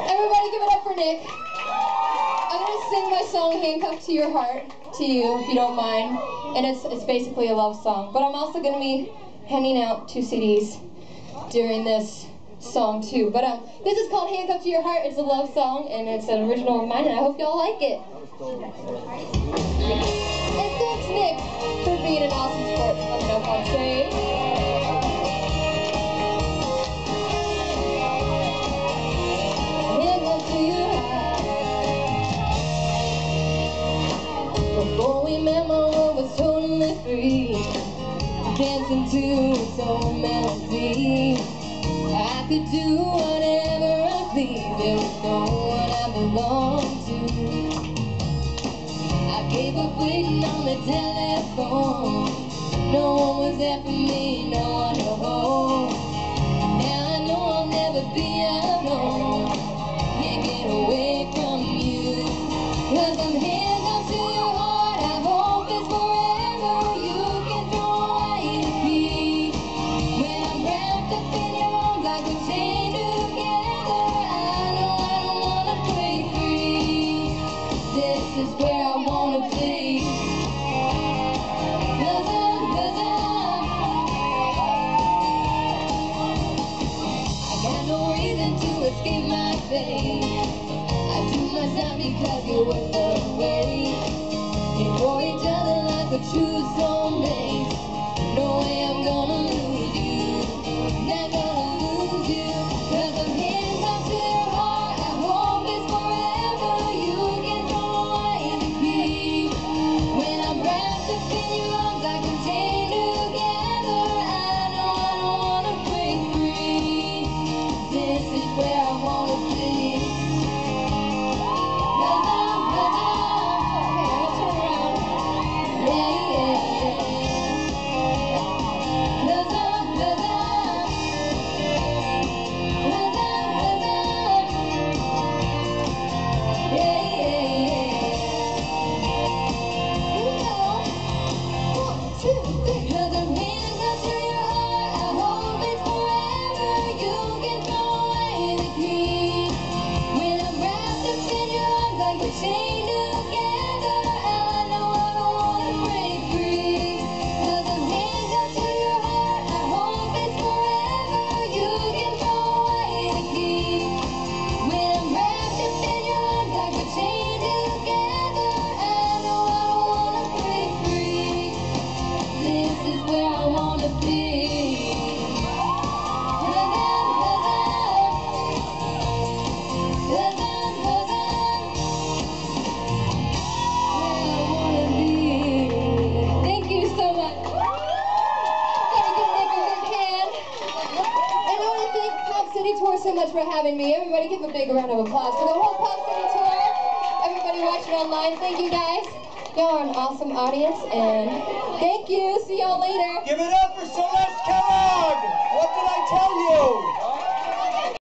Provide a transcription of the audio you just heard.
Everybody give it up for Nick. I'm going to sing my song, Handcuffed to Your Heart, to you, if you don't mind. And it's basically a love song. But I'm also going to be handing out 2 CDs during this song, too. But this is called Handcuffed to Your Heart. It's a love song, and it's an original of mine, and I hope y'all like it. And thanks, Nick, for being an awesome sport coming up on stage. Before we met, my world was totally free, dancing to its own melody. I could do whatever I please, there was no one I belonged to. I gave up waiting on the telephone, no one was there for me, no one to hold. Now I know I'll never be alone, can't get away from you, 'cause I'm handcuffed to your heart. I hope it's forever. You can throw away the key. When I'm wrapped up in your arms like we're chained together, I know I don't wanna break free. This is where I wanna be. 'Cause I got no reason to escape my fate. I do myself because you're worth the wait. And for each other like a true soulmate. No way I'm gonna lose you, not gonna lose you. 'Cause I'm handcuffed to your heart. I hope it's forever. You can throw away the key. When I'm wrapped up in your arms like we're chained together, I know I don't wanna break free. This is where I wanna be. So much for having me. Everybody give a big round of applause for the whole Pop City Tour. Everybody watching online, thank you guys. Y'all are an awesome audience, and thank you. See y'all later. Give it up for Celeste Kellogg. What did I tell you?